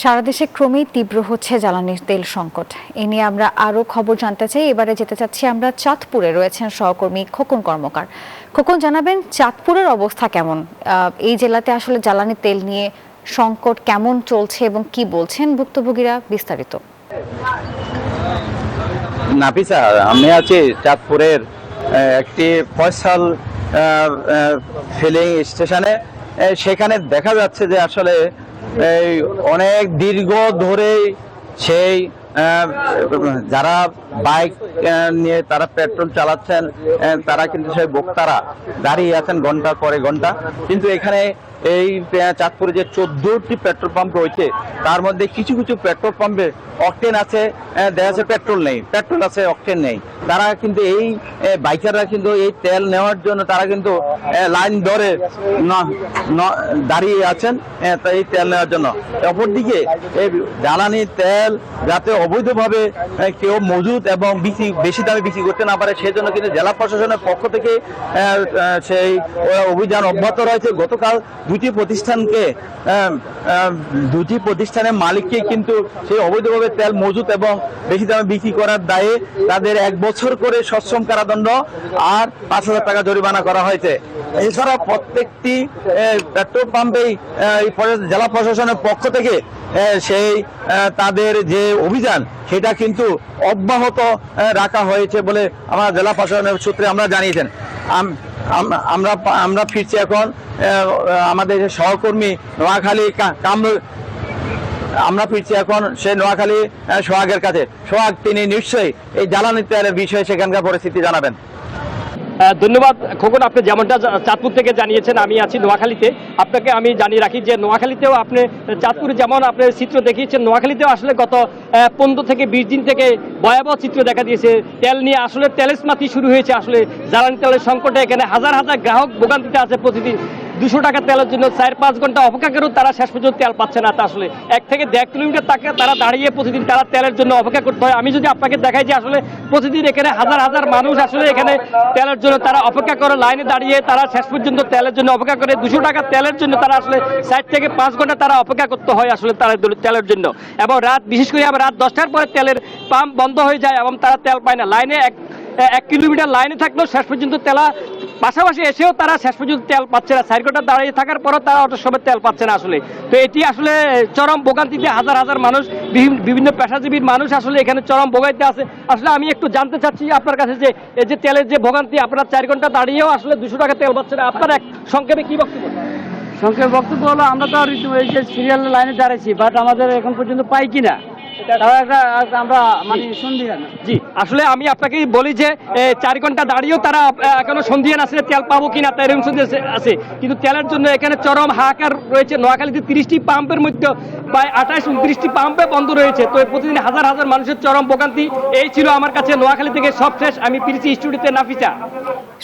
সারা দেশে ক্রমেই তীব্র হচ্ছে জ্বালানির তেল সংকট। এ নিয়ে আমরা আরো খবর জানতে চাই। এবারে যেতে চাচ্ছি আমরা চাঁদপুরে, রয়েছেন সহকর্মী খোকন কর্মকার। খোকন, জানাবেন চাঁদপুরের অবস্থা কেমন? এই জেলাতে আসলে জ্বালানি তেল নিয়ে সংকট কেমন চলছে এবং কি বলছেন ভুক্তভোগীরা, বিস্তারিত। নাফিসা, আমি আছি চাঁদপুরের একটি ফয়সাল ফিলিং স্টেশনে। সেখানে দেখা যাচ্ছে যে আসলে এই অনেক দীর্ঘ ধরে সেই যারা বাইক নিয়ে তারা পেট্রোল চালাচ্ছেন, তারা কিন্তু সেই ভোক্তারা দাঁড়িয়ে আছেন ঘন্টার পরে ঘন্টা। কিন্তু এখানে এই চাঁদপুরে যে 14টি পেট্রোল পাম্প রয়েছে, তার মধ্যে কিছু কিছু পেট্রোল পাম্পে অকটেন আছে, দেখা যাচ্ছে পেট্রোল নেই, পেট্রোল আছে অকটেন নেই। তারা কিন্তু এই বাইকাররা কিন্তু এই তেল নেওয়ার জন্য তারা কিন্তু লাইন ধরে দাঁড়িয়ে আছেন এই তেল নেওয়ার জন্য। অপরদিকে এই জ্বালানি তেল যাতে অবৈধভাবে কেউ মজুদ এবং বেশি দামে বিক্রি করতে না পারে, সেজন্য কিন্তু জেলা প্রশাসনের পক্ষ থেকে সেই অভিযান অব্যাহত রয়েছে। গতকাল দুটি প্রতিষ্ঠানের মালিককে কিন্তু সেই অবৈধভাবে তেল মজুদ এবং বেশি দামে বিক্রি করার দায়ে তাদের 1 বছর করে সশ্রম কারাদণ্ড আর 5,000 টাকা জরিমানা করা হয়েছে। এছাড়া প্রত্যেকটি পেট্রোল পাম্পেই জেলা প্রশাসনের পক্ষ থেকে সেই তাদের যে অভিযান সেটা কিন্তু অব্যাহত রাখা হয়েছে বলে আমার জেলা প্রশাসনের সূত্রে আমরা জানিয়েছেন। আমরা ফিরছি এখন আমাদের সহকর্মী নোয়াখালী আমরা ফিরছি এখন সেই নোয়াখালী সোহাগের কাছে। সোহাগ, তিনি নিশ্চয়ই এই জ্বালানি তেলের বিষয়ে সেখানকার পরিস্থিতি জানাবেন। ধন্যবাদ খোকন, আপনি যেমনটা চাঁদপুর থেকে জানিয়েছেন, আমি আছি নোয়াখালীতে। আপনাকে আমি জানিয়ে রাখি যে নোয়াখালীতেও আপনি চাঁদপুরে যেমন আপনি চিত্র দেখিয়েছেন, নোয়াখালীতেও আসলে গত 15 থেকে 20 দিন থেকে ভয়াবহ চিত্র দেখা দিয়েছে। তেল নিয়ে আসলে তেলেসমাতি শুরু হয়েছে। আসলে জ্বালানি তেলের সংকটে এখানে হাজার হাজার গ্রাহক ভোগান্তিতে আছে। প্রতিদিন 200 টাকা তেলের জন্য 4-5 ঘন্টা অপেক্ষা করেও তারা শেষ পর্যন্ত তেল পাচ্ছে না। তা আসলে 1 থেকে 1.5 কিলোমিটার তারা দাঁড়িয়ে প্রতিদিন তারা তেলের জন্য অপেক্ষা করতে হয়। আমি যদি আপনাকে দেখাই যে আসলে প্রতিদিন এখানে হাজার হাজার মানুষ আসলে এখানে তেলের জন্য তারা অপেক্ষা করে, লাইনে দাঁড়িয়ে তারা শেষ পর্যন্ত তেলের জন্য অপেক্ষা করে। 200 টাকা তেলের জন্য তারা আসলে 4 থেকে 5 ঘন্টা তারা অপেক্ষা করতে হয় আসলে তেলের জন্য। এবং বিশেষ করে আবার রাত 10টার পরে তেলের পাম্প বন্ধ হয়ে যায় এবং তারা তেল পায় না। লাইনে 1 কিলোমিটার লাইনে থাকলেও শেষ পর্যন্ত পাশাপাশি এসেও তারা শেষ পর্যন্ত তেল পাচ্ছে না। 4 ঘন্টা দাঁড়িয়ে থাকার পরও তারা অটোর সময় তেল পাচ্ছে না আসলে। তো এটি আসলে চরম ভোগান্তিতে হাজার হাজার মানুষ, বিভিন্ন পেশাজীবীর মানুষ আসলে এখানে চরম ভোগান্তিতে আছে। আসলে আমি একটু জানতে চাচ্ছি আপনার কাছে যে এই যে তেলের যে ভোগান্তি, আপনারা 4 ঘন্টা দাঁড়িয়েও আসলে 200 টাকা তেল পাচ্ছে না, আপনার সংক্ষেপে কি বক্তব্য? সংক্ষেপে বক্তব্য হলো, আমরা তো এই যে সিরিয়াল লাইনে দাঁড়াইছি, বাট আমাদের এখন পর্যন্ত পাই কিনা আমরা মানে সন্দিহান। জি, আসলে আমি আপনাকে বলি যে 4 ঘন্টা দাঁড়িয়েও তারা এখনো সন্দিহান আছে তেল পাবো কিনা, তাই এরকম সন্দেহ আছে। কিন্তু তেলের জন্য এখানে চরম হাহাকার রয়েছে। নোয়াখালীতে 30টি পাম্পের মধ্যে প্রায় 28-29টি পাম্পে বন্ধ রয়েছে। তো প্রতিদিন হাজার হাজার মানুষের চরম ভোগান্তি। এই ছিল আমার কাছে নোয়াখালী থেকে সব শেষ। আমি ফিরছি স্টুডিওতে। নাফিসা,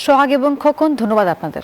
সোহাগ এবং খোকন, ধন্যবাদ আপনাদের।